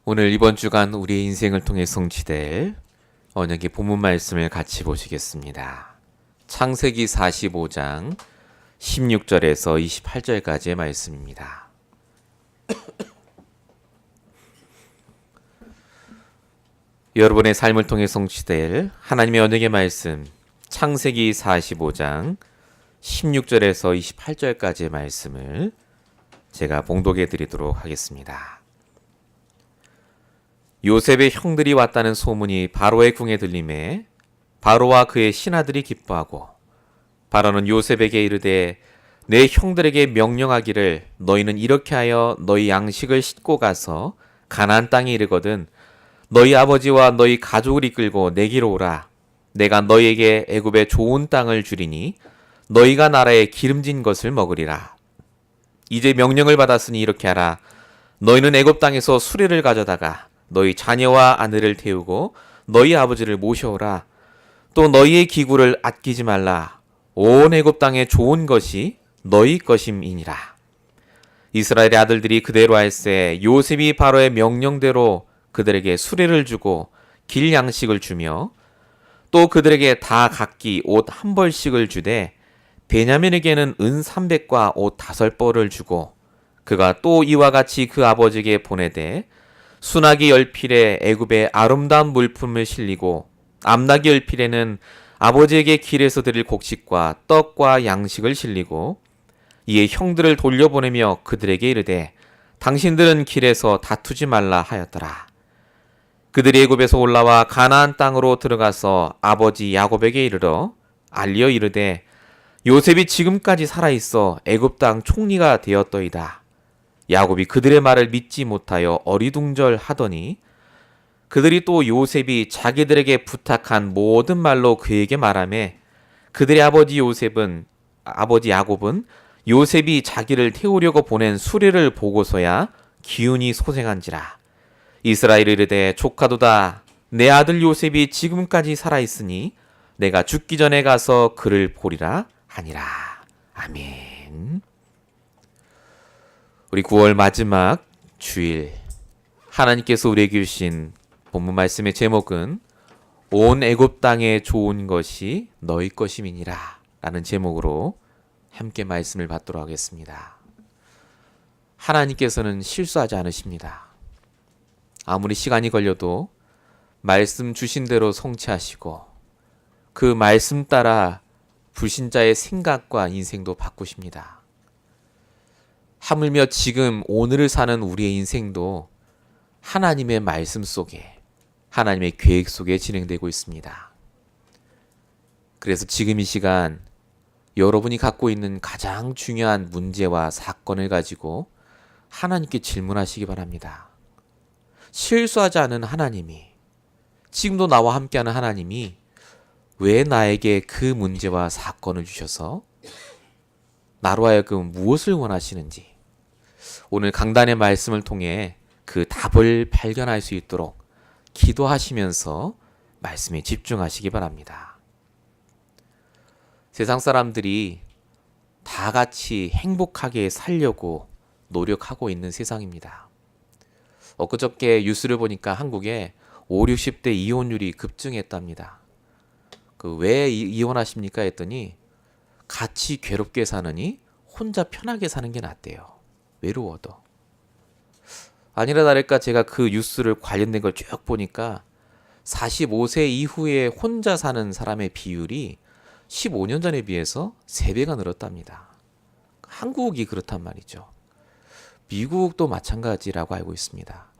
오늘 이번 주간 우리의 인생을 통해 성취될 언약의 본문 말씀을 같이 보시겠습니다. 창세기 45장 16절에서 28절까지의 말씀입니다. 여러분의 삶을 통해 성취될 하나님의 언약의 말씀, 창세기 45장 16절에서 28절까지의 말씀을 제가 봉독해 드리도록 하겠습니다. 요셉의 형들이 왔다는 소문이 바로의 궁에 들림에 바로와 그의 신하들이 기뻐하고, 바로는 요셉에게 이르되 내 형들에게 명령하기를 너희는 이렇게 하여 너희 양식을 싣고 가서 가나안 땅에 이르거든 너희 아버지와 너희 가족을 이끌고 내게로 오라. 내가 너희에게 애굽의 좋은 땅을 주리니 너희가 나라에 기름진 것을 먹으리라. 이제 명령을 받았으니 이렇게 하라. 너희는 애굽 땅에서 수레를 가져다가 너희 자녀와 아내를 태우고 너희 아버지를 모셔오라. 또 너희의 기구를 아끼지 말라. 온 애굽 땅에 좋은 것이 너희 것임이니라. 이스라엘의 아들들이 그대로 할세 요셉이 바로의 명령대로 그들에게 수레를 주고 길 양식을 주며 또 그들에게 다 각기 옷 한 벌씩을 주되 베냐민에게는 은 300과 옷 5벌을 주고 그가 또 이와 같이 그 아버지에게 보내되 순하기 열필에 애굽의 아름다운 물품을 실리고 암나기 열필에는 아버지에게 길에서 드릴 곡식과 떡과 양식을 실리고 이에 형들을 돌려보내며 그들에게 이르되 당신들은 길에서 다투지 말라 하였더라. 그들이 애굽에서 올라와 가나안 땅으로 들어가서 아버지 야곱에게 이르러 알리어 이르되 요셉이 지금까지 살아있어 애굽 땅 총리가 되었더이다. 야곱이 그들의 말을 믿지 못하여 어리둥절하더니 그들이 또 요셉이 자기들에게 부탁한 모든 말로 그에게 말하매 그들의 아버지 야곱은 요셉이 자기를 태우려고 보낸 수레를 보고서야 기운이 소생한지라. 이스라엘이 이르되 조카도다. 내 아들 요셉이 지금까지 살아있으니 내가 죽기 전에 가서 그를 보리라 하니라. 아멘. 우리 9월 마지막 주일, 하나님께서 우리에게 주신 본문 말씀의 제목은 온 애굽 땅에 좋은 것이 너희 것임이니라 라는 제목으로 함께 말씀을 받도록 하겠습니다. 하나님께서는 실수하지 않으십니다. 아무리 시간이 걸려도 말씀 주신 대로 성취하시고 그 말씀 따라 불신자의 생각과 인생도 바꾸십니다. 하물며 지금 오늘을 사는 우리의 인생도 하나님의 말씀 속에, 하나님의 계획 속에 진행되고 있습니다. 그래서 지금 이 시간 여러분이 갖고 있는 가장 중요한 문제와 사건을 가지고 하나님께 질문하시기 바랍니다. 실수하지 않은 하나님이, 지금도 나와 함께하는 하나님이 왜 나에게 그 문제와 사건을 주셔서 나로 하여금 무엇을 원하시는지 오늘 강단의 말씀을 통해 그 답을 발견할 수 있도록 기도하시면서 말씀에 집중하시기 바랍니다. 세상 사람들이 다 같이 행복하게 살려고 노력하고 있는 세상입니다. 엊그저께 뉴스를 보니까 한국에 5, 60대 이혼율이 급증했답니다. 왜 이혼하십니까 했더니 같이 괴롭게 사느니 혼자 편하게 사는 게 낫대요. 외로워도. 아니라 다를까 제가 그 뉴스를 관련된 걸 쭉 보니까 45세 이후에 혼자 사는 사람의 비율이 15년 전에 비해서 3배가 늘었답니다. 한국이 그렇단 말이죠. 미국도 마찬가지라고 알고 있습니다.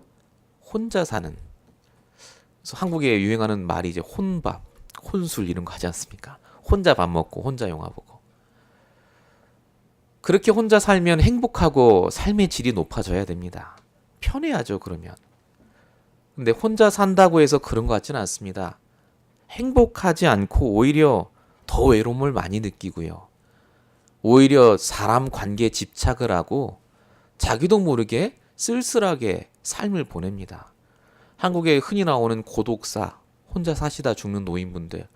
혼자 사는. 그래서 한국에 유행하는 말이 이제 혼밥, 혼술 이런 거 하지 않습니까? 혼자 밥 먹고 혼자 영화 보고. 그렇게 혼자 살면 행복하고 삶의 질이 높아져야 됩니다. 편해야죠, 그러면. 근데 혼자 산다고 해서 그런 것 같지는 않습니다. 행복하지 않고 오히려 더 외로움을 많이 느끼고요. 오히려 사람 관계에 집착을 하고 자기도 모르게 쓸쓸하게 삶을 보냅니다. 한국에 흔히 나오는 고독사, 혼자 사시다 죽는 노인분들,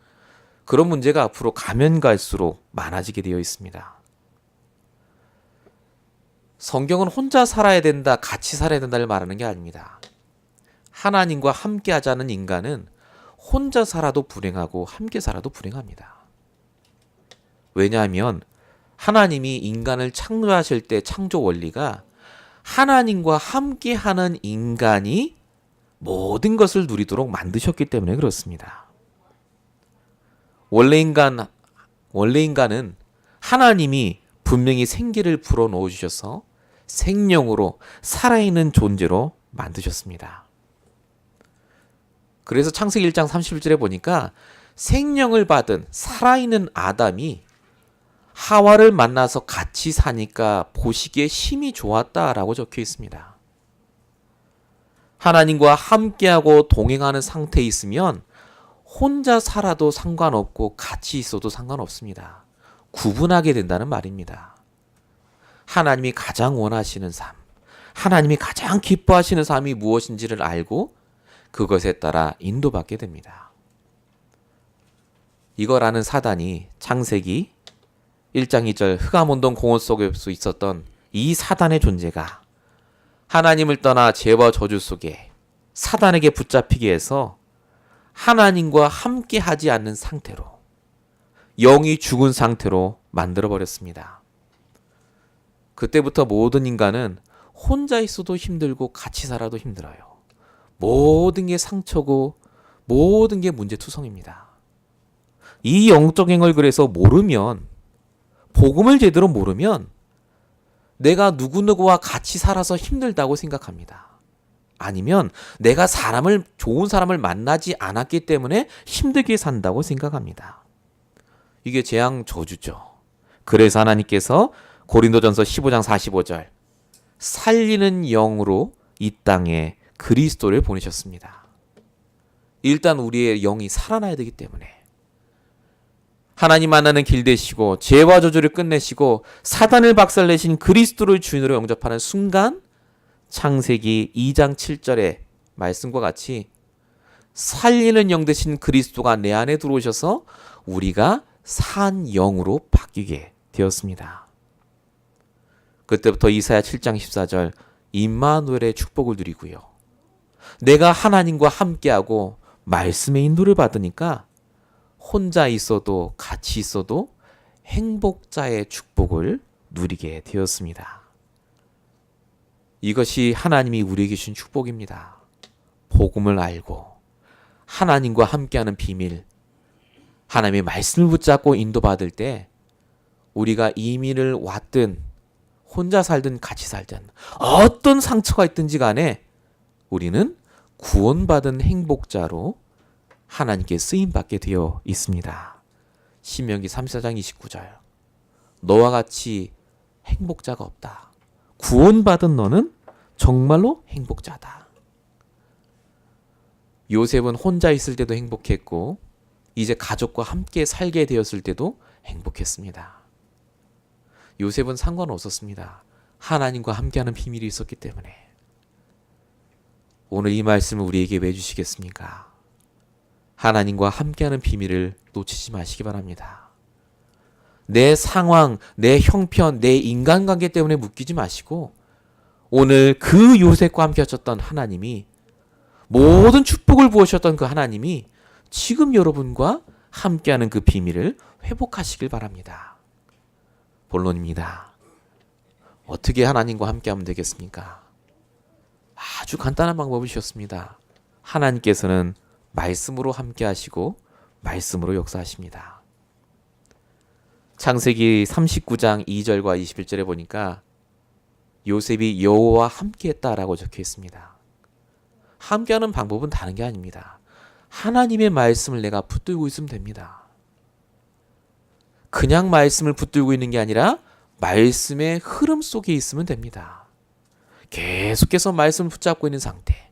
그런 문제가 앞으로 가면 갈수록 많아지게 되어 있습니다. 성경은 혼자 살아야 된다, 같이 살아야 된다를 말하는 게 아닙니다. 하나님과 함께 하자는 인간은 혼자 살아도 불행하고 함께 살아도 불행합니다. 왜냐하면 하나님이 인간을 창조하실 때 창조 원리가 하나님과 함께 하는 인간이 모든 것을 누리도록 만드셨기 때문에 그렇습니다. 원래 인간은 하나님이 분명히 생기를 불어넣어 주셔서 생명으로 살아있는 존재로 만드셨습니다. 그래서 창세기 1장 31절에 보니까 생명을 받은 살아있는 아담이 하와를 만나서 같이 사니까 보시기에 심히 좋았다라고 적혀 있습니다. 하나님과 함께하고 동행하는 상태에 있으면 혼자 살아도 상관없고 같이 있어도 상관없습니다. 구분하게 된다는 말입니다. 하나님이 가장 원하시는 삶, 하나님이 가장 기뻐하시는 삶이 무엇인지를 알고 그것에 따라 인도받게 됩니다. 이걸 아는 사단이 창세기 1장 2절 흑암온동 공원 속에 있었던 이 사단의 존재가 하나님을 떠나 죄와 저주 속에 사단에게 붙잡히게 해서 하나님과 함께 하지 않는 상태로 영이 죽은 상태로 만들어버렸습니다. 그때부터 모든 인간은 혼자 있어도 힘들고 같이 살아도 힘들어요. 모든 게 상처고 모든 게 문제투성입니다. 이 영적인 걸 그래서 모르면, 복음을 제대로 모르면 내가 누구누구와 같이 살아서 힘들다고 생각합니다. 아니면 내가 좋은 사람을 만나지 않았기 때문에 힘들게 산다고 생각합니다. 이게 재앙 저주죠. 그래서 하나님께서 고린도전서 15장 45절 살리는 영으로 이 땅에 그리스도를 보내셨습니다. 일단 우리의 영이 살아나야 되기 때문에 하나님 만나는 길 되시고 죄와 저주를 끝내시고 사단을 박살내신 그리스도를 주인으로 영접하는 순간 창세기 2장 7절의 말씀과 같이 살리는 영 되신 그리스도가 내 안에 들어오셔서 우리가 산 영으로 바뀌게 되었습니다. 그때부터 이사야 7장 14절 임마누엘의 축복을 누리고요. 내가 하나님과 함께하고 말씀의 인도를 받으니까 혼자 있어도 같이 있어도 행복자의 축복을 누리게 되었습니다. 이것이 하나님이 우리에게 주신 축복입니다. 복음을 알고 하나님과 함께하는 비밀, 하나님의 말씀을 붙잡고 인도받을 때 우리가 이민을 왔든 혼자 살든 같이 살든 어떤 상처가 있든지 간에 우리는 구원받은 행복자로 하나님께 쓰임받게 되어 있습니다. 신명기 34장 29절 너와 같이 행복자가 없다. 구원받은 너는 정말로 행복자다. 요셉은 혼자 있을 때도 행복했고 이제 가족과 함께 살게 되었을 때도 행복했습니다. 요셉은 상관없었습니다. 하나님과 함께하는 비밀이 있었기 때문에. 오늘 이 말씀을 우리에게 왜 주시겠습니까? 하나님과 함께하는 비밀을 놓치지 마시기 바랍니다. 내 상황, 내 형편, 내 인간관계 때문에 묶이지 마시고 오늘 그 요셉과 함께 하셨던 하나님이 모든 축복을 부으셨던 그 하나님이 지금 여러분과 함께하는 그 비밀을 회복하시길 바랍니다. 본론입니다. 어떻게 하나님과 함께하면 되겠습니까? 아주 간단한 방법을 주셨습니다. 하나님께서는 말씀으로 함께하시고 말씀으로 역사하십니다. 창세기 39장 2절과 21절에 보니까 요셉이 여호와와 함께했다라고 적혀 있습니다. 함께하는 방법은 다른 게 아닙니다. 하나님의 말씀을 내가 붙들고 있으면 됩니다. 그냥 말씀을 붙들고 있는 게 아니라 말씀의 흐름 속에 있으면 됩니다. 계속해서 말씀을 붙잡고 있는 상태.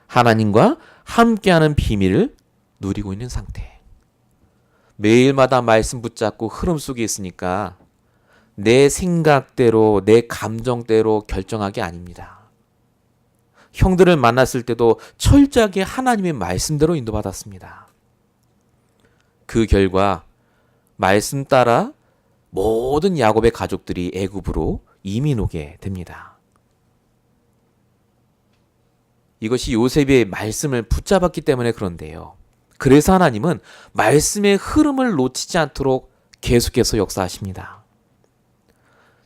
하나님과 함께하는 비밀을 누리고 있는 상태. 매일마다 말씀 붙잡고 흐름 속에 있으니까 내 생각대로 내 감정대로 결정하기 아닙니다. 형들을 만났을 때도 철저하게 하나님의 말씀대로 인도받았습니다. 그 결과 말씀 따라 모든 야곱의 가족들이 애굽으로 이민 오게 됩니다. 이것이 요셉의 말씀을 붙잡았기 때문에 그런데요. 그래서 하나님은 말씀의 흐름을 놓치지 않도록 계속해서 역사하십니다.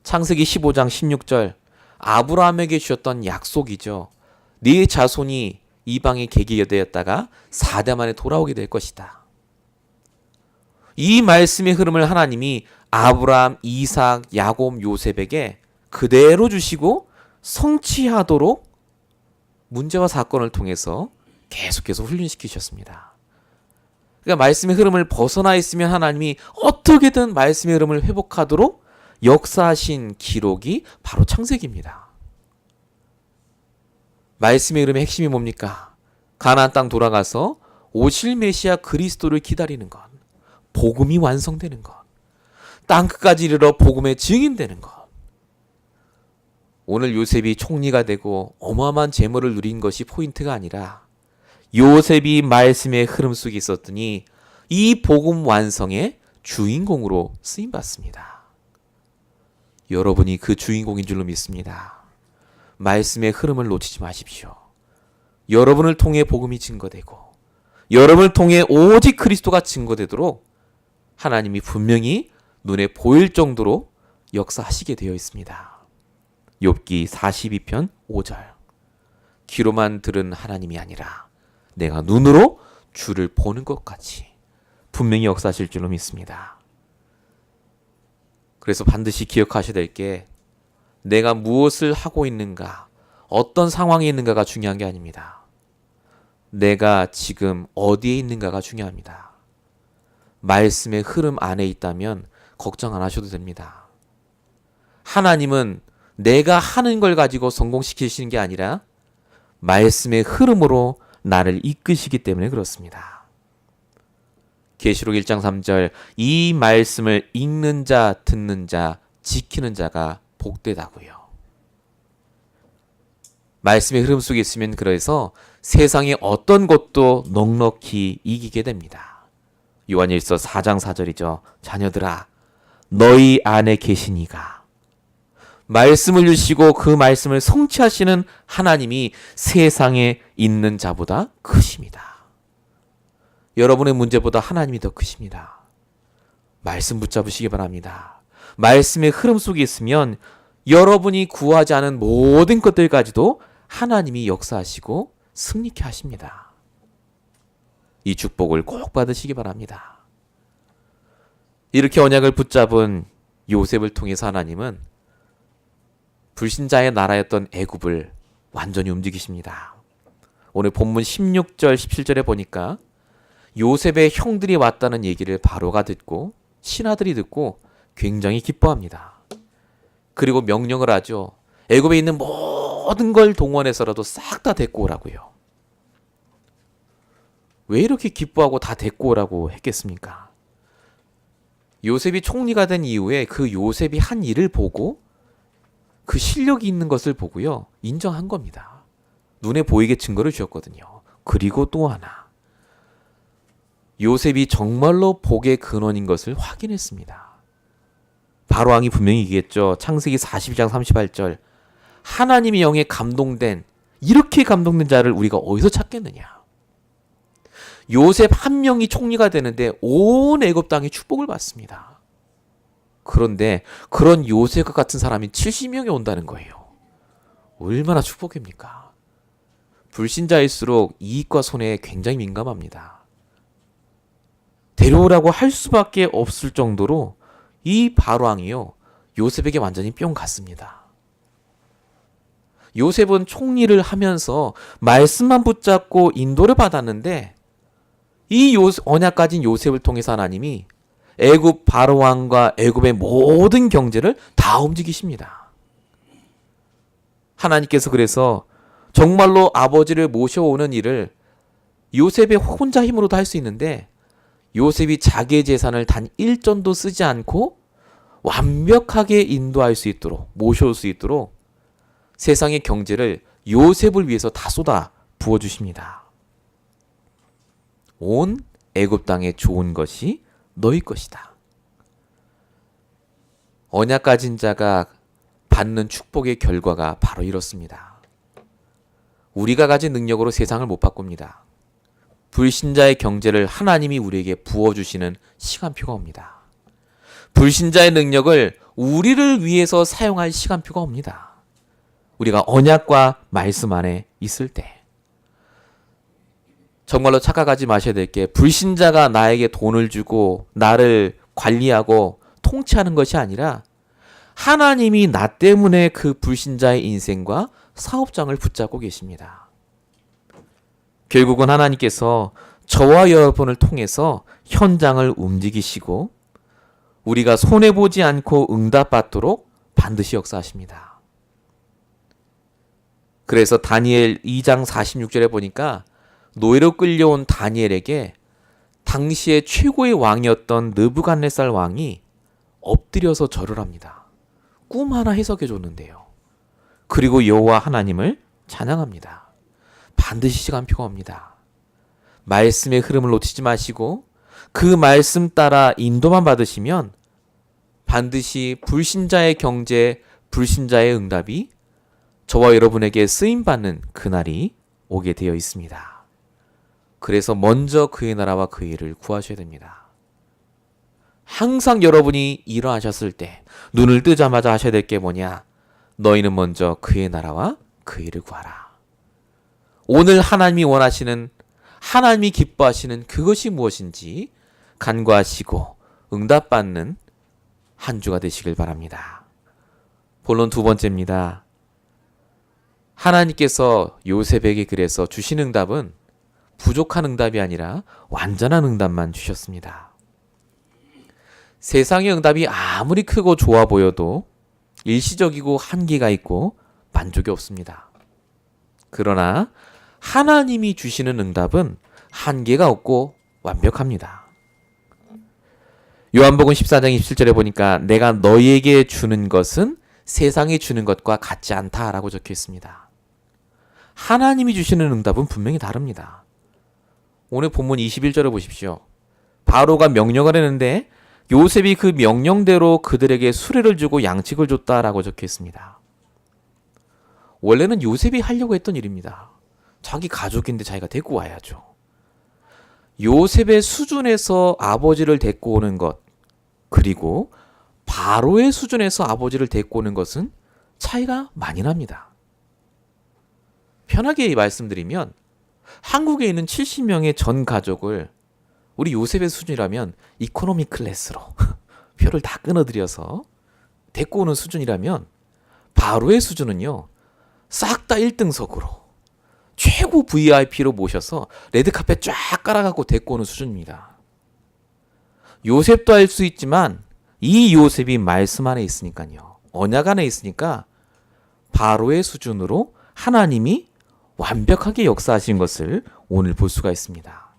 창세기 15장 16절, 아브라함에게 주셨던 약속이죠. 네 자손이 이방의 계기가 되었다가 4대 만에 돌아오게 될 것이다. 이 말씀의 흐름을 하나님이 아브라함, 이삭, 야곱, 요셉에게 그대로 주시고 성취하도록 문제와 사건을 통해서 계속해서 훈련시키셨습니다. 그러니까 말씀의 흐름을 벗어나 있으면 하나님이 어떻게든 말씀의 흐름을 회복하도록 역사하신 기록이 바로 창세기입니다. 말씀의 흐름의 핵심이 뭡니까? 가나안 땅 돌아가서 오실 메시아 그리스도를 기다리는 것, 복음이 완성되는 것, 땅 끝까지 이르러 복음의 증인되는 것. 오늘 요셉이 총리가 되고 어마어마한 재물을 누린 것이 포인트가 아니라 요셉이 말씀의 흐름 속에 있었더니 이 복음 완성의 주인공으로 쓰임받습니다. 여러분이 그 주인공인 줄로 믿습니다. 말씀의 흐름을 놓치지 마십시오. 여러분을 통해 복음이 증거되고 여러분을 통해 오직 그리스도가 증거되도록 하나님이 분명히 눈에 보일 정도로 역사하시게 되어 있습니다. 욥기 42편 5절. 귀로만 들은 하나님이 아니라 내가 눈으로 주를 보는 것 같이 분명히 역사하실 줄로 믿습니다. 그래서 반드시 기억하셔야 될 게 내가 무엇을 하고 있는가, 어떤 상황에 있는가가 중요한 게 아닙니다. 내가 지금 어디에 있는가가 중요합니다. 말씀의 흐름 안에 있다면 걱정 안 하셔도 됩니다. 하나님은 내가 하는 걸 가지고 성공시키시는 게 아니라 말씀의 흐름으로 나를 이끄시기 때문에 그렇습니다. 계시록 1장 3절, 이 말씀을 읽는 자, 듣는 자, 지키는 자가 복되다고요. 말씀의 흐름 속에 있으면 그래서 세상의 어떤 것도 넉넉히 이기게 됩니다. 요한일서 4장 4절이죠. 자녀들아, 너희 안에 계신 이가 말씀을 주시고 그 말씀을 성취하시는 하나님이 세상에 있는 자보다 크십니다. 여러분의 문제보다 하나님이 더 크십니다. 말씀 붙잡으시기 바랍니다. 말씀의 흐름 속에 있으면 여러분이 구하지 않은 모든 것들까지도 하나님이 역사하시고 승리케 하십니다. 이 축복을 꼭 받으시기 바랍니다. 이렇게 언약을 붙잡은 요셉을 통해서 하나님은 불신자의 나라였던 애굽을 완전히 움직이십니다. 오늘 본문 16절 17절에 보니까 요셉의 형들이 왔다는 얘기를 바로가 듣고 신하들이 듣고 굉장히 기뻐합니다. 그리고 명령을 하죠. 애굽에 있는 모든 걸 동원해서라도 싹 다 데리고 오라고요. 왜 이렇게 기뻐하고 다 데리고 오라고 했겠습니까? 요셉이 총리가 된 이후에 그 요셉이 한 일을 보고 그 실력이 있는 것을 보고요. 인정한 겁니다. 눈에 보이게 증거를 주었거든요. 그리고 또 하나. 요셉이 정말로 복의 근원인 것을 확인했습니다. 바로왕이 분명히 얘기했죠. 창세기 42장 38절. 하나님의 영에 감동된, 이렇게 감동된 자를 우리가 어디서 찾겠느냐. 요셉 한 명이 총리가 되는데 온 애굽 땅에 축복을 받습니다. 그런데 그런 요셉과 같은 사람이 70명이 온다는 거예요. 얼마나 축복입니까? 불신자일수록 이익과 손해에 굉장히 민감합니다. 데려오라고 할 수밖에 없을 정도로 이 바로왕이요, 요셉에게 완전히 뿅 갔습니다. 요셉은 총리를 하면서 말씀만 붙잡고 인도를 받았는데 이 언약 가진 요셉을 통해서 하나님이 애굽 바로왕과 애굽의 모든 경제를 다 움직이십니다. 하나님께서 그래서 정말로 아버지를 모셔오는 일을 요셉의 혼자 힘으로도 할 수 있는데 요셉이 자기의 재산을 단 1전도 쓰지 않고 완벽하게 인도할 수 있도록, 모셔올 수 있도록 세상의 경제를 요셉을 위해서 다 쏟아 부어주십니다. 온 애굽 땅에 좋은 것이 너희 것이다. 언약 가진 자가 받는 축복의 결과가 바로 이렇습니다. 우리가 가진 능력으로 세상을 못 바꿉니다. 불신자의 경제를 하나님이 우리에게 부어주시는 시간표가 옵니다. 불신자의 능력을 우리를 위해서 사용할 시간표가 옵니다. 우리가 언약과 말씀 안에 있을 때. 정말로 착각하지 마셔야 될 게, 불신자가 나에게 돈을 주고 나를 관리하고 통치하는 것이 아니라 하나님이 나 때문에 그 불신자의 인생과 사업장을 붙잡고 계십니다. 결국은 하나님께서 저와 여러분을 통해서 현장을 움직이시고 우리가 손해보지 않고 응답받도록 반드시 역사하십니다. 그래서 다니엘 2장 46절에 보니까 노예로 끌려온 다니엘에게 당시의 최고의 왕이었던 느부갓네살 왕이 엎드려서 절을 합니다. 꿈 하나 해석해 줬는데요. 그리고 여호와 하나님을 찬양합니다. 반드시 시간표가 옵니다. 말씀의 흐름을 놓치지 마시고 그 말씀 따라 인도만 받으시면 반드시 불신자의 경제, 불신자의 응답이 저와 여러분에게 쓰임받는 그날이 오게 되어 있습니다. 그래서 먼저 그의 나라와 그의 일을 구하셔야 됩니다. 항상 여러분이 일어나셨을 때 눈을 뜨자마자 하셔야 될 게 뭐냐? 너희는 먼저 그의 나라와 그의 일을 구하라. 오늘 하나님이 원하시는, 하나님이 기뻐하시는 그것이 무엇인지 간구하시고 응답받는 한 주가 되시길 바랍니다. 본론 두 번째입니다. 하나님께서 요셉에게 그래서 주신 응답은 부족한 응답이 아니라 완전한 응답만 주셨습니다. 세상의 응답이 아무리 크고 좋아 보여도 일시적이고 한계가 있고 만족이 없습니다. 그러나 하나님이 주시는 응답은 한계가 없고 완벽합니다. 요한복음 14장 27절에 보니까 내가 너희에게 주는 것은 세상이 주는 것과 같지 않다라고 적혀 있습니다. 하나님이 주시는 응답은 분명히 다릅니다. 오늘 본문 21절을 보십시오. 바로가 명령을 했는데 요셉이 그 명령대로 그들에게 수레를 주고 양식을 줬다라고 적혀 있습니다. 원래는 요셉이 하려고 했던 일입니다. 자기 가족인데 자기가 데리고 와야죠. 요셉의 수준에서 아버지를 데리고 오는 것, 그리고 바로의 수준에서 아버지를 데리고 오는 것은 차이가 많이 납니다. 편하게 말씀드리면 한국에 있는 70명의 전 가족을 우리 요셉의 수준이라면 이코노미 클래스로 표를 다 끊어들여서 데리고 오는 수준이라면 바로의 수준은요, 싹 다 1등석으로 최고 VIP로 모셔서 레드카펫 쫙 깔아갖고 데리고 오는 수준입니다. 요셉도 할 수 있지만 이 요셉이 말씀 안에 있으니까요, 언약 안에 있으니까 바로의 수준으로 하나님이 완벽하게 역사하신 것을 오늘 볼 수가 있습니다.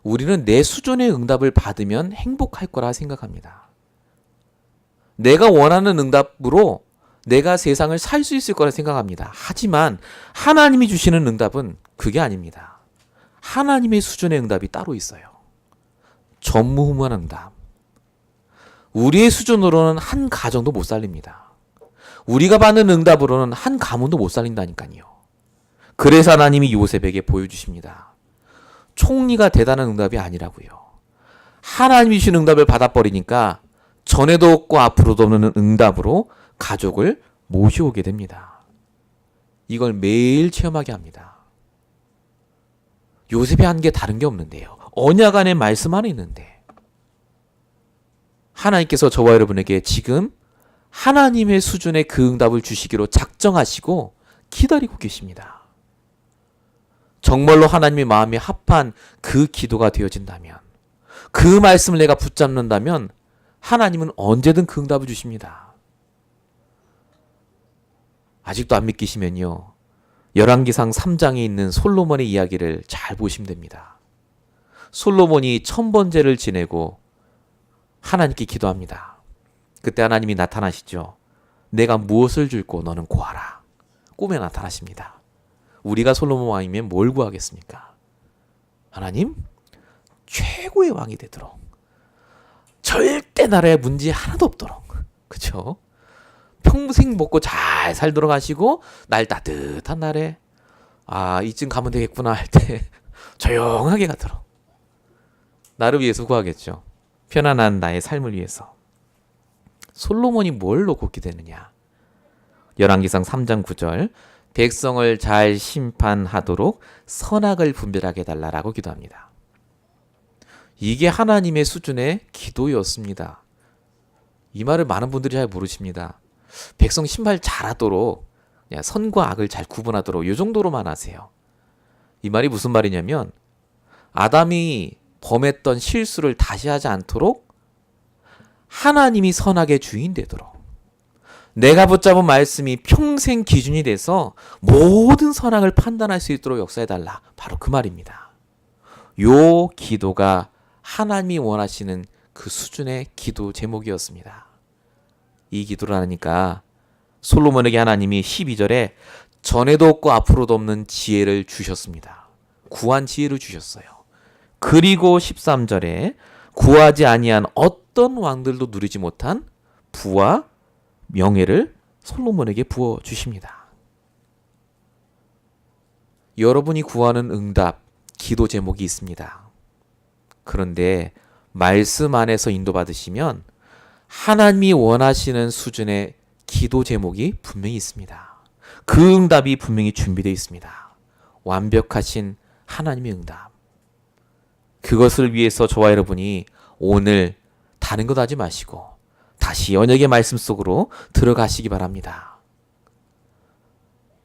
우리는 내 수준의 응답을 받으면 행복할 거라 생각합니다. 내가 원하는 응답으로 내가 세상을 살 수 있을 거라 생각합니다. 하지만 하나님이 주시는 응답은 그게 아닙니다. 하나님의 수준의 응답이 따로 있어요. 전무후무한 응답. 우리의 수준으로는 한 가정도 못 살립니다. 우리가 받는 응답으로는 한 가문도 못 살린다니까요. 그래서 하나님이 요셉에게 보여주십니다. 총리가 대단한 응답이 아니라고요. 하나님이 주신 응답을 받아버리니까 전에도 없고 앞으로도 없는 응답으로 가족을 모셔오게 됩니다. 이걸 매일 체험하게 합니다. 요셉이 한 게 다른 게 없는데요. 언약 안에 말씀 안에 있는데 하나님께서 저와 여러분에게 지금 하나님의 수준의 그 응답을 주시기로 작정하시고 기다리고 계십니다. 정말로 하나님의 마음에 합한 그 기도가 되어진다면, 그 말씀을 내가 붙잡는다면 하나님은 언제든 그 응답을 주십니다. 아직도 안 믿기시면요, 열왕기상 3장에 있는 솔로몬의 이야기를 잘 보시면 됩니다. 솔로몬이 1000번제를 지내고 하나님께 기도합니다. 그때 하나님이 나타나시죠. 내가 무엇을 줄고 너는 구하라. 꿈에 나타나십니다. 우리가 솔로몬 왕이면 뭘 구하겠습니까? 하나님, 최고의 왕이 되도록, 절대 나라에 문제 하나도 없도록, 그렇죠? 평생 먹고 잘 살도록 하시고 날 따뜻한 날에 이쯤 가면 되겠구나 할 때 조용하게 가도록 나를 위해서 구하겠죠. 편안한 나의 삶을 위해서. 솔로몬이 뭘로 곱게 되느냐? 열왕기상 3장 9절 백성을 잘 심판하도록 선악을 분별하게 해달라라고 기도합니다. 이게 하나님의 수준의 기도였습니다. 이 말을 많은 분들이 잘 모르십니다. 백성 심판 잘하도록 그냥 선과 악을 잘 구분하도록 이 정도로만 하세요. 이 말이 무슨 말이냐면 아담이 범했던 실수를 다시 하지 않도록 하나님이 선악의 주인 되도록 내가 붙잡은 말씀이 평생 기준이 돼서 모든 선악을 판단할 수 있도록 역사해달라. 바로 그 말입니다. 요 기도가 하나님이 원하시는 그 수준의 기도 제목이었습니다. 이 기도를 하니까 솔로몬에게 하나님이 12절에 전에도 없고 앞으로도 없는 지혜를 주셨습니다. 구한 지혜를 주셨어요. 그리고 13절에 구하지 아니한 어떤 왕들도 누리지 못한 부와 명예를 솔로몬에게 부어 주십니다. 여러분이 구하는 응답, 기도 제목이 있습니다. 그런데 말씀 안에서 인도받으시면 하나님이 원하시는 수준의 기도 제목이 분명히 있습니다. 그 응답이 분명히 준비되어 있습니다. 완벽하신 하나님의 응답. 그것을 위해서 저와 여러분이 오늘 다른 것 하지 마시고 다시 언약의 말씀 속으로 들어가시기 바랍니다.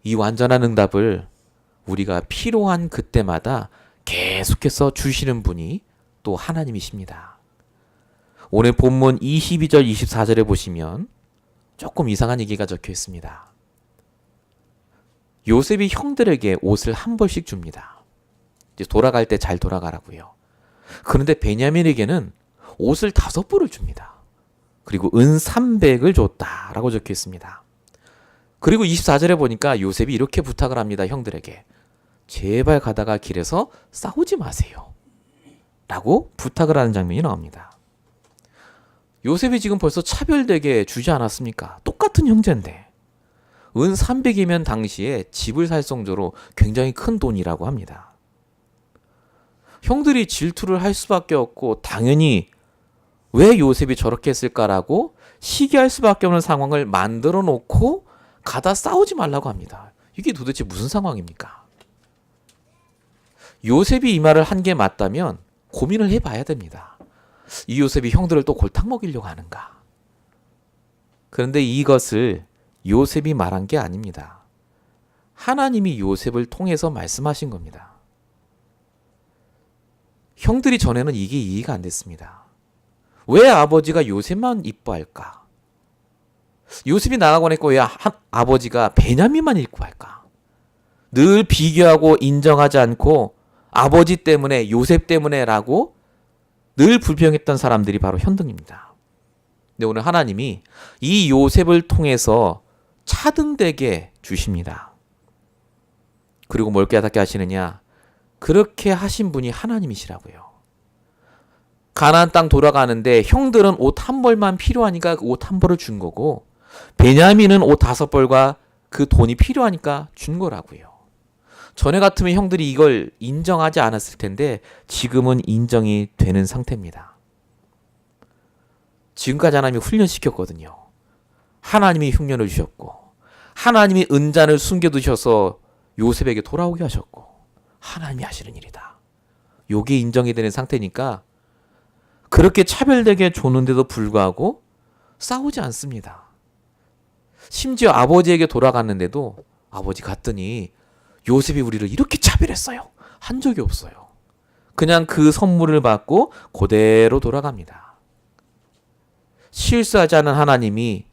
이 완전한 응답을 우리가 필요한 그때마다 계속해서 주시는 분이 또 하나님이십니다. 오늘 본문 22절 24절에 보시면 조금 이상한 얘기가 적혀 있습니다. 요셉이 형들에게 옷을 한 벌씩 줍니다. 이제 돌아갈 때 잘 돌아가라고요. 그런데 베냐민에게는 옷을 5벌을 줍니다. 그리고 은 300을 줬다라고 적혀 있습니다. 그리고 24절에 보니까 요셉이 이렇게 부탁을 합니다. 형들에게. 제발 가다가 길에서 싸우지 마세요. 라고 부탁을 하는 장면이 나옵니다. 요셉이 지금 벌써 차별되게 주지 않았습니까? 똑같은 형제인데. 은 300이면 당시에 집을 살 정도로 굉장히 큰 돈이라고 합니다. 형들이 질투를 할 수밖에 없고 당연히 왜 요셉이 저렇게 했을까라고 시기할 수밖에 없는 상황을 만들어 놓고 가다 싸우지 말라고 합니다. 이게 도대체 무슨 상황입니까? 요셉이 이 말을 한 게 맞다면 고민을 해봐야 됩니다. 이 요셉이 형들을 또 골탕 먹이려고 하는가? 그런데 이것을 요셉이 말한 게 아닙니다. 하나님이 요셉을 통해서 말씀하신 겁니다. 형들이 전에는 이게 이해가 안 됐습니다. 왜 아버지가 요셉만 이뻐할까? 요셉이 나가곤 했고 왜 아버지가 베냐민만 이뻐할까? 늘 비교하고 인정하지 않고 아버지 때문에 요셉 때문에라고 늘 불평했던 사람들이 바로 현등입니다. 근데 오늘 하나님이 이 요셉을 통해서 차등되게 주십니다. 그리고 뭘 깨닫게 하시느냐? 그렇게 하신 분이 하나님이시라고요. 가나안 땅 돌아가는데 형들은 옷 한 벌만 필요하니까 그 옷 한 벌을 준 거고 베냐민은 옷 5벌과 그 돈이 필요하니까 준 거라고요. 전에 같으면 형들이 이걸 인정하지 않았을 텐데 지금은 인정이 되는 상태입니다. 지금까지 하나님이 훈련시켰거든요. 하나님이 흉년을 주셨고 하나님이 은잔을 숨겨두셔서 요셉에게 돌아오게 하셨고 하나님이 하시는 일이다. 요게 인정이 되는 상태니까 그렇게 차별되게 줬는데도 불구하고 싸우지 않습니다. 심지어 아버지에게 돌아갔는데도 아버지 갔더니 요셉이 우리를 이렇게 차별했어요. 한 적이 없어요. 그냥 그 선물을 받고 그대로 돌아갑니다. 실수하지 않은 하나님이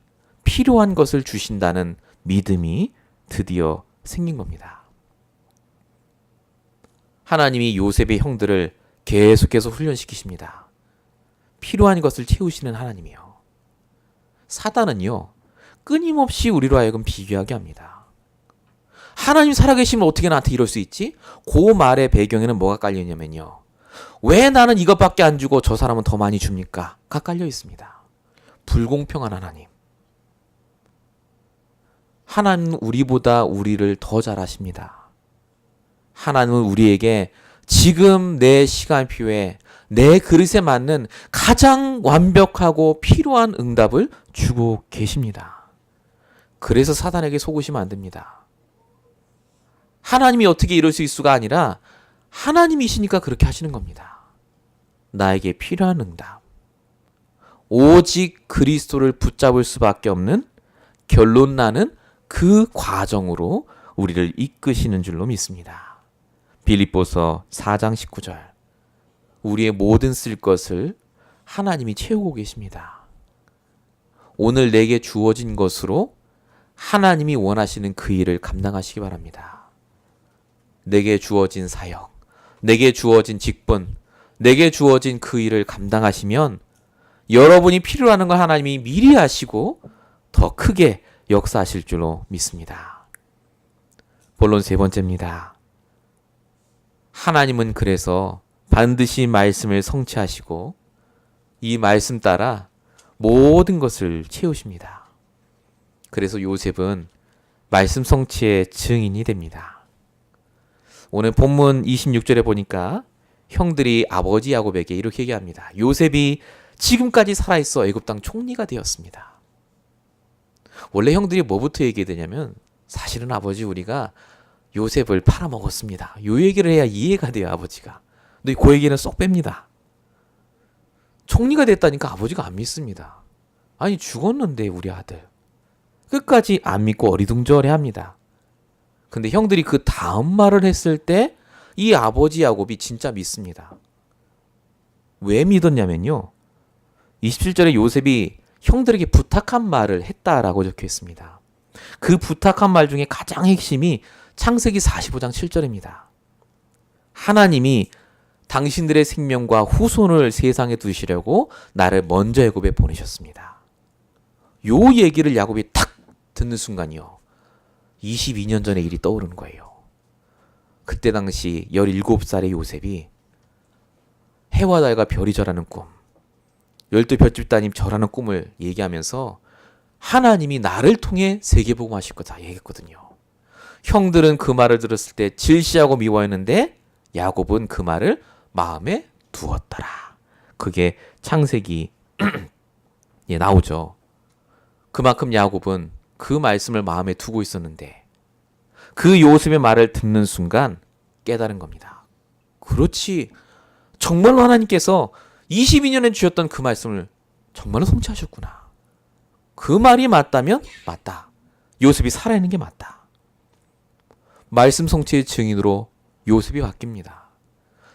필요한 것을 주신다는 믿음이 드디어 생긴 겁니다. 하나님이 요셉의 형들을 계속해서 훈련시키십니다. 필요한 것을 채우시는 하나님이요. 사단은요, 끊임없이 우리로 하여금 비교하게 합니다. 하나님 살아계시면 어떻게 나한테 이럴 수 있지? 그 말의 배경에는 뭐가 깔려있냐면요. 왜 나는 이것밖에 안 주고 저 사람은 더 많이 줍니까? 가 깔려 있습니다. 불공평한 하나님. 하나님은 우리보다 우리를 더 잘 아십니다. 하나님은 우리에게 지금 내 시간표에 내 그릇에 맞는 가장 완벽하고 필요한 응답을 주고 계십니다. 그래서 사단에게 속으시면 안 됩니다. 하나님이 어떻게 이럴 수 있을 수가 아니라 하나님이시니까 그렇게 하시는 겁니다. 나에게 필요한 응답. 오직 그리스도를 붙잡을 수밖에 없는 결론 나는 그 과정으로 우리를 이끄시는 줄로 믿습니다. 빌립보서 4장 19절. 우리의 모든 쓸 것을 하나님이 채우고 계십니다. 오늘 내게 주어진 것으로 하나님이 원하시는 그 일을 감당하시기 바랍니다. 내게 주어진 사역, 내게 주어진 직분, 내게 주어진 그 일을 감당하시면 여러분이 필요로 하는 걸 하나님이 미리 아시고 더 크게 역사하실 줄로 믿습니다. 본론 세 번째입니다. 하나님은 그래서 반드시 말씀을 성취하시고 이 말씀 따라 모든 것을 채우십니다. 그래서 요셉은 말씀 성취의 증인이 됩니다. 오늘 본문 26절에 보니까 형들이 아버지 야곱에게 이렇게 얘기합니다. 요셉이 지금까지 살아있어 애굽 땅 총리가 되었습니다. 원래 형들이 뭐부터 얘기되냐면 사실은 아버지 우리가 요셉을 팔아먹었습니다. 요 얘기를 해야 이해가 돼요, 아버지가. 근데 그 얘기는 쏙 뺍니다. 총리가 됐다니까 아버지가 안 믿습니다. 아니 죽었는데 우리 아들. 끝까지 안 믿고 어리둥절해 합니다. 근데 형들이 그 다음 말을 했을 때 이 아버지 야곱이 진짜 믿습니다. 왜 믿었냐면요. 27절에 요셉이 형들에게 부탁한 말을 했다라고 적혀 있습니다. 그 부탁한 말 중에 가장 핵심이 창세기 45장 7절입니다. 하나님이 당신들의 생명과 후손을 세상에 두시려고 나를 먼저 애굽에 보내셨습니다. 요 얘기를 야곱이 탁 듣는 순간이요. 22년 전의 일이 떠오르는 거예요. 그때 당시 17살의 요셉이 해와 달과 별이 절하는 꿈, 12별집단이 절하는 꿈을 얘기하면서 하나님이 나를 통해 세계복음 하실 거다 얘기했거든요. 형들은 그 말을 들었을 때 질시하고 미워했는데 야곱은 그 말을 마음에 두었더라. 그게 창세기에 나오죠. 그만큼 야곱은 그 말씀을 마음에 두고 있었는데 그 요셉의 말을 듣는 순간 깨달은 겁니다. 그렇지. 정말로 하나님께서 22년에 주셨던 그 말씀을 정말로 성취하셨구나. 그 말이 맞다면 맞다. 요셉이 살아있는 게 맞다. 말씀 성취의 증인으로 요셉이 바뀝니다.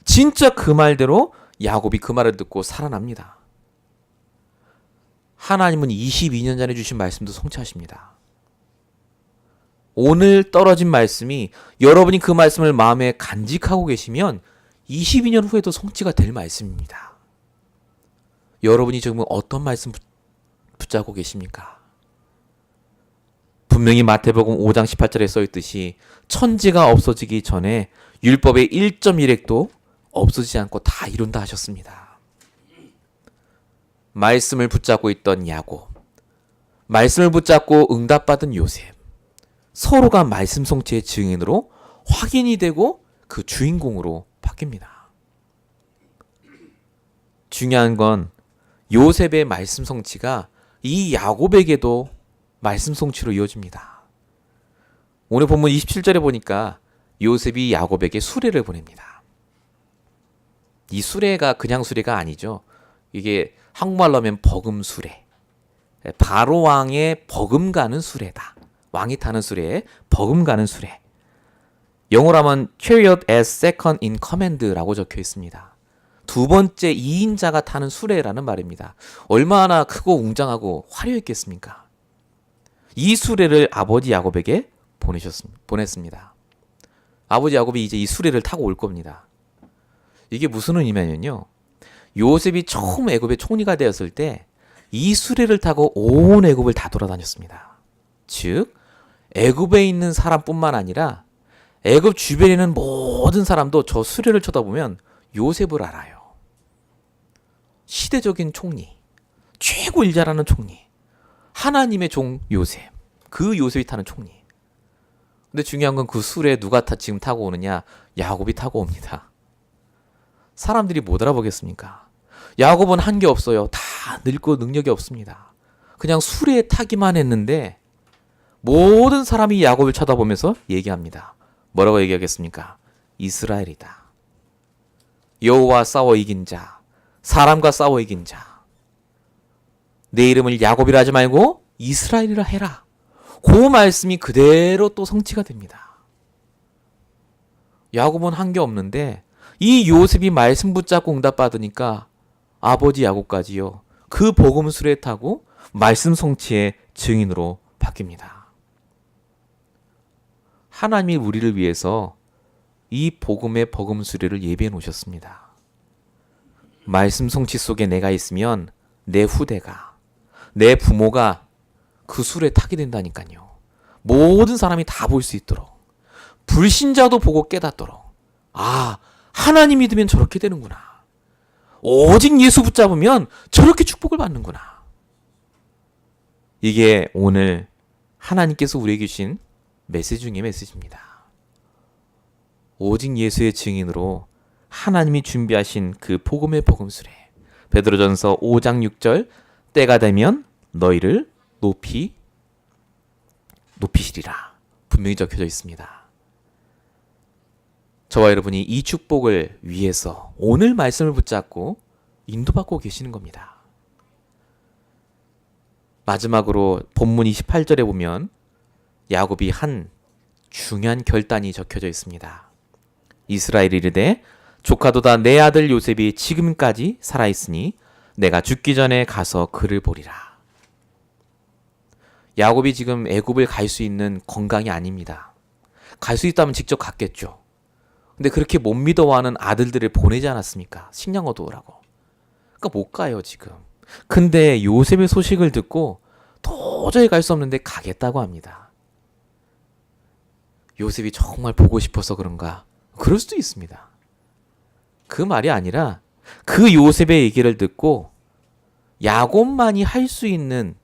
진짜 그 말대로 야곱이 그 말을 듣고 살아납니다. 하나님은 22년 전에 주신 말씀도 성취하십니다. 오늘 떨어진 말씀이 여러분이 그 말씀을 마음에 간직하고 계시면 22년 후에도 성취가 될 말씀입니다. 여러분이 지금 어떤 말씀 붙잡고 계십니까? 분명히 마태복음 5장 18절에 써있듯이 천지가 없어지기 전에 율법의 1.1획도 없어지지 않고 다 이룬다 하셨습니다. 말씀을 붙잡고 있던 야곱, 말씀을 붙잡고 응답받은 요셉, 서로가 말씀 성취의 증인으로 확인이 되고 그 주인공으로 바뀝니다. 중요한 건 요셉의 말씀 성취가 이 야곱에게도 말씀 성취로 이어집니다. 오늘 본문 27절에 보니까 요셉이 야곱에게 수레를 보냅니다. 이 수레가 그냥 수레가 아니죠. 이게 한국말로 하면 버금수레. 바로 왕의 버금가는 수레다. 왕이 타는 수레에 버금가는 수레. 영어로 하면 chariot as second in command라고 적혀 있습니다. 두 번째 2인자가 타는 수레라는 말입니다. 얼마나 크고 웅장하고 화려했겠습니까? 이 수레를 아버지 야곱에게 보냈습니다. 아버지 야곱이 이제 이 수레를 타고 올 겁니다. 이게 무슨 의미냐면요. 요셉이 처음 애굽의 총리가 되었을 때 이 수레를 타고 온 애굽을 다 돌아다녔습니다. 즉 애굽에 있는 사람뿐만 아니라 애굽 주변에 있는 모든 사람도 저 수레를 쳐다보면 요셉을 알아요. 시대적인 총리, 최고 일 잘하는 총리, 하나님의 종 요셉. 그 요셉이 타는 총리. 근데 중요한 건 그 술에 누가 지금 타고 오느냐? 야곱이 타고 옵니다. 사람들이 못 알아보겠습니까? 야곱은 한 게 없어요. 다 늙고 능력이 없습니다. 그냥 술에 타기만 했는데 모든 사람이 야곱을 쳐다보면서 얘기합니다. 뭐라고 얘기하겠습니까? 이스라엘이다. 여호와 싸워 이긴 자, 사람과 싸워 이긴 자. 내 이름을 야곱이라 하지 말고 이스라엘이라 해라. 그 말씀이 그대로 또 성취가 됩니다. 야곱은 한 게 없는데 이 요셉이 말씀 붙잡고 응답받으니까 아버지 야곱까지요. 그 복음 수레 타고 말씀 성취의 증인으로 바뀝니다. 하나님이 우리를 위해서 이 복음의 복음 수레를 예비해 놓으셨습니다. 말씀 성취 속에 내가 있으면 내 후대가, 내 부모가 그 수레에 타게 된다니까요. 모든 사람이 다 볼 수 있도록, 불신자도 보고 깨닫도록, 아, 하나님 믿으면 저렇게 되는구나. 오직 예수 붙잡으면 저렇게 축복을 받는구나. 이게 오늘 하나님께서 우리에게 주신 메시지 중의 메시지입니다. 오직 예수의 증인으로 하나님이 준비하신 그 복음의 복음수레. 베드로전서 5장 6절, 때가 되면 너희를 높이시리라. 분명히 적혀져 있습니다. 저와 여러분이 이 축복을 위해서 오늘 말씀을 붙잡고 인도받고 계시는 겁니다. 마지막으로 본문 28절에 보면 야곱이 한 중요한 결단이 적혀져 있습니다. 이스라엘이 이르되 조카도다 내 아들 요셉이 지금까지 살아있으니 내가 죽기 전에 가서 그를 보리라. 야곱이 지금 애굽을 갈 수 있는 건강이 아닙니다. 갈 수 있다면 직접 갔겠죠. 근데 그렇게 못 믿어하는 아들들을 보내지 않았습니까? 식량 얻어오라고. 그러니까 못 가요 지금. 근데 요셉의 소식을 듣고 도저히 갈 수 없는데 가겠다고 합니다. 요셉이 정말 보고 싶어서 그런가? 그럴 수도 있습니다. 그 말이 아니라 그 요셉의 얘기를 듣고 야곱만이 할 수 있는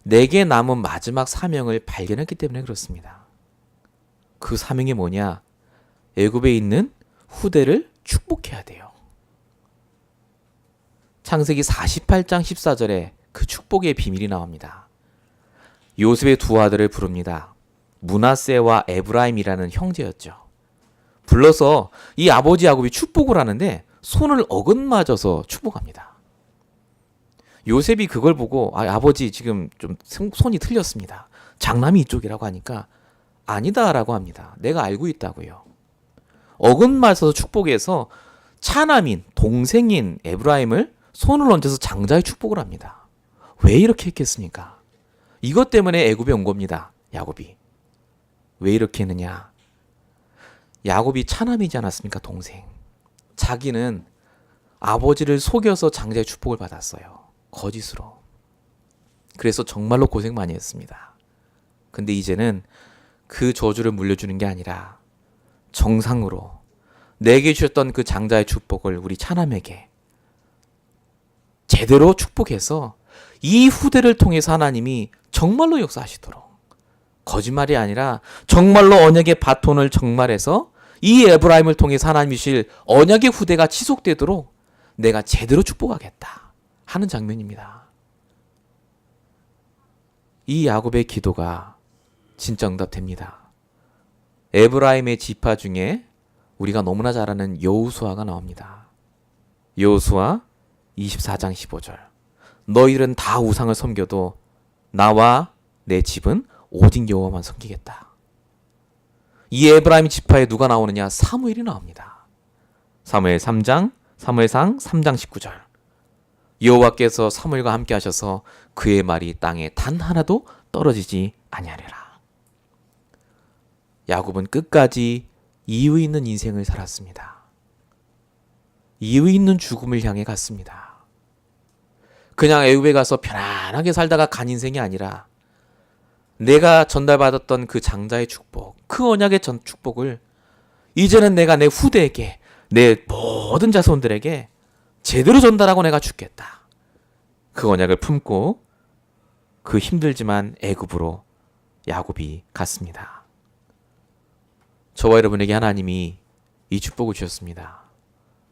내게 남은 마지막 사명을 발견했기 때문에 그렇습니다. 그 사명이 뭐냐? 애굽에 있는 후대를 축복해야 돼요. 창세기 48장 14절에 그 축복의 비밀이 나옵니다. 요셉의 두 아들을 부릅니다. 므낫세와 에브라임이라는 형제였죠. 불러서 이 아버지 야곱이 축복을 하는데 손을 어긋맞아서 축복합니다. 요셉이 그걸 보고 아버지 지금 좀 손이 틀렸습니다. 장남이 이쪽이라고 하니까 아니다라고 합니다. 내가 알고 있다고요. 어긋맞아서 축복해서 차남인 동생인 에브라임을 손을 얹어서 장자의 축복을 합니다. 왜 이렇게 했겠습니까? 이것 때문에 애굽에 온 겁니다. 야곱이. 왜 이렇게 했느냐? 야곱이 차남이지 않았습니까? 동생. 자기는 아버지를 속여서 장자의 축복을 받았어요. 거짓으로. 그래서 정말로 고생 많이 했습니다. 근데 이제는 그 저주를 물려주는 게 아니라 정상으로 내게 주셨던 그 장자의 축복을 우리 차남에게 제대로 축복해서 이 후대를 통해서 하나님이 정말로 역사하시도록, 거짓말이 아니라 정말로 언약의 바톤을 정말해서 이 에브라임을 통해서 하나님이 주실 언약의 후대가 지속되도록 내가 제대로 축복하겠다 하는 장면입니다. 이 야곱의 기도가 진짜 응답됩니다. 에브라임의 지파 중에 우리가 너무나 잘 아는 여호수아가 나옵니다. 여호수아 24장 15절. 너희들은 다 우상을 섬겨도 나와 내 집은 오직 여호와만 섬기겠다. 이 에브라임 지파에 누가 나오느냐? 사무엘이 나옵니다. 사무엘상 3장 19절. 여호와께서 사무엘과 함께 하셔서 그의 말이 땅에 단 하나도 떨어지지 아니하리라. 야곱은 끝까지 이유 있는 인생을 살았습니다. 이유 있는 죽음을 향해 갔습니다. 그냥 애굽에 가서 편안하게 살다가 간 인생이 아니라 내가 전달받았던 그 장자의 축복, 그 언약의 축복을 이제는 내가 내 후대에게, 내 모든 자손들에게 제대로 전달하고 내가 죽겠다. 그 언약을 품고 그 힘들지만 애굽으로 야곱이 갔습니다. 저와 여러분에게 하나님이 이 축복을 주셨습니다.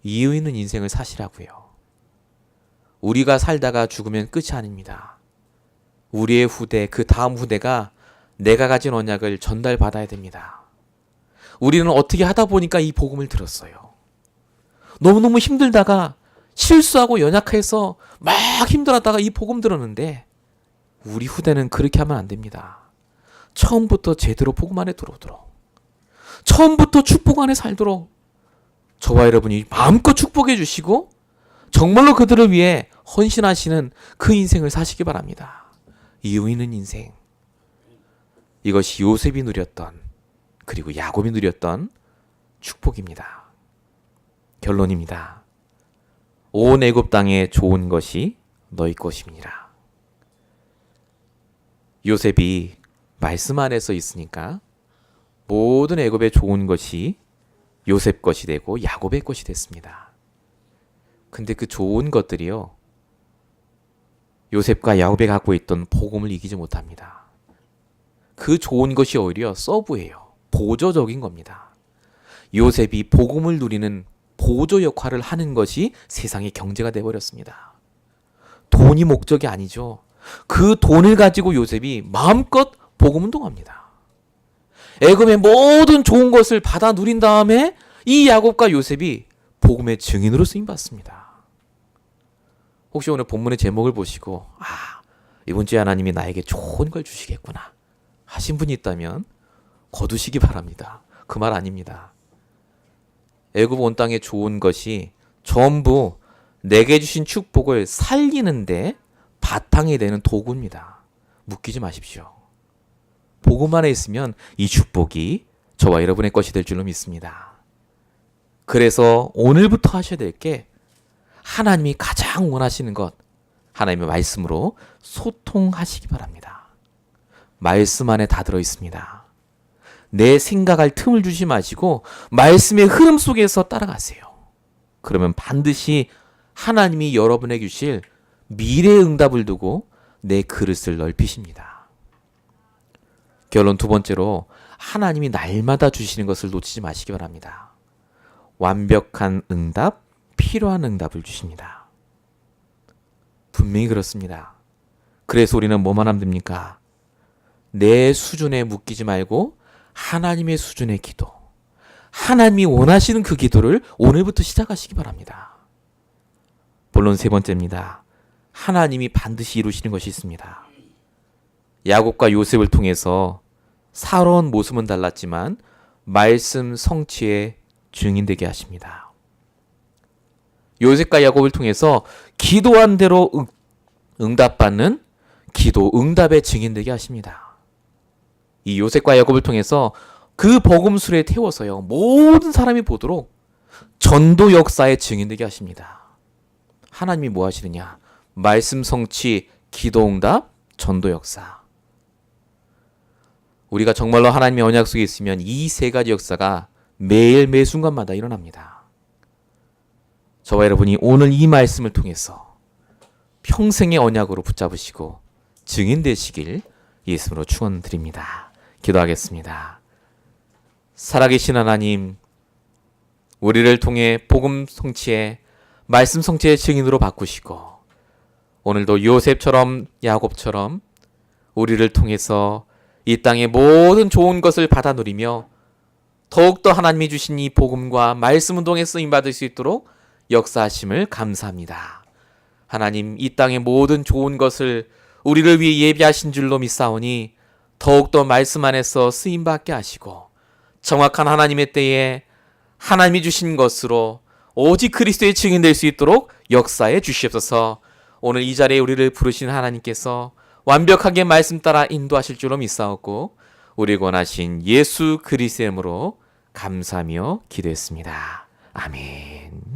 이유 있는 인생을 사시라고요. 우리가 살다가 죽으면 끝이 아닙니다. 우리의 후대, 그 다음 후대가 내가 가진 언약을 전달받아야 됩니다. 우리는 어떻게 하다 보니까 이 복음을 들었어요. 너무너무 힘들다가 실수하고 연약해서 막 힘들었다가 이 복음 들었는데 우리 후대는 그렇게 하면 안 됩니다. 처음부터 제대로 복음 안에 들어오도록, 처음부터 축복 안에 살도록 저와 여러분이 마음껏 축복해 주시고 정말로 그들을 위해 헌신하시는 그 인생을 사시기 바랍니다. 이유 있는 인생. 이것이 요셉이 누렸던, 그리고 야곱이 누렸던 축복입니다. 결론입니다. 온 애굽 땅에 좋은 것이 너희 것입니다. 요셉이 말씀 안에서 있으니까 모든 애굽에 좋은 것이 요셉 것이 되고 야곱의 것이 됐습니다. 근데 그 좋은 것들이요, 요셉과 야곱이 갖고 있던 복음을 이기지 못합니다. 그 좋은 것이 오히려 서브예요. 보조적인 겁니다. 요셉이 복음을 누리는 보조 역할을 하는 것이 세상의 경제가 되어버렸습니다. 돈이 목적이 아니죠. 그 돈을 가지고 요셉이 마음껏 복음 운동합니다. 애굽의 모든 좋은 것을 받아 누린 다음에 이 야곱과 요셉이 복음의 증인으로 쓰임받습니다. 혹시 오늘 본문의 제목을 보시고 이번 주에 하나님이 나에게 좋은 걸 주시겠구나 하신 분이 있다면 거두시기 바랍니다. 그 말 아닙니다. 애굽 온 땅에 좋은 것이 전부 내게 주신 축복을 살리는데 바탕이 되는 도구입니다. 묶이지 마십시오. 복음 안에 있으면 이 축복이 저와 여러분의 것이 될 줄로 믿습니다. 그래서 오늘부터 하셔야 될 게 하나님이 가장 원하시는 것, 하나님의 말씀으로 소통하시기 바랍니다. 말씀 안에 다 들어 있습니다. 내 생각할 틈을 주지 마시고 말씀의 흐름 속에서 따라가세요. 그러면 반드시 하나님이 여러분에게 주실 미래의 응답을 두고 내 그릇을 넓히십니다. 결론 두 번째로, 하나님이 날마다 주시는 것을 놓치지 마시기 바랍니다. 완벽한 응답, 필요한 응답을 주십니다. 분명히 그렇습니다. 그래서 우리는 뭐만 하면 됩니까? 내 수준에 묶이지 말고 하나님의 수준의 기도, 하나님이 원하시는 그 기도를 오늘부터 시작하시기 바랍니다. 본론 세 번째입니다. 하나님이 반드시 이루시는 것이 있습니다. 야곱과 요셉을 통해서 살아온 모습은 달랐지만 말씀 성취의 증인되게 하십니다. 요셉과 야곱을 통해서 기도한 대로 응답받는 기도 응답의 증인되게 하십니다. 이 요셉과 야곱을 통해서 그 복음술에 태워서요, 모든 사람이 보도록 전도 역사의 증인되게 하십니다. 하나님이 뭐 하시느냐? 말씀 성취, 기도 응답, 전도 역사. 우리가 정말로 하나님의 언약 속에 있으면 이 세 가지 역사가 매일 매 순간마다 일어납니다. 저와 여러분이 오늘 이 말씀을 통해서 평생의 언약으로 붙잡으시고 증인 되시길 예수로 축원드립니다. 기도하겠습니다. 살아계신 하나님, 우리를 통해 복음 성취의 말씀 성취의 증인으로 바꾸시고 오늘도 요셉처럼 야곱처럼 우리를 통해서 이 땅의 모든 좋은 것을 받아 누리며 더욱더 하나님이 주신 이 복음과 말씀 운동에 쓰임받을 수 있도록 역사하심을 감사합니다. 하나님, 이 땅의 모든 좋은 것을 우리를 위해 예비하신 줄로 믿사오니 더욱더 말씀 안에서 쓰임받게 하시고 정확한 하나님의 때에 하나님이 주신 것으로 오직 그리스도의 증인 될 수 있도록 역사해 주시옵소서. 오늘 이 자리에 우리를 부르신 하나님께서 완벽하게 말씀 따라 인도하실 줄로 믿사옵고 우리 권하신 예수 그리스도의 이름으로 감사하며 기도했습니다. 아멘.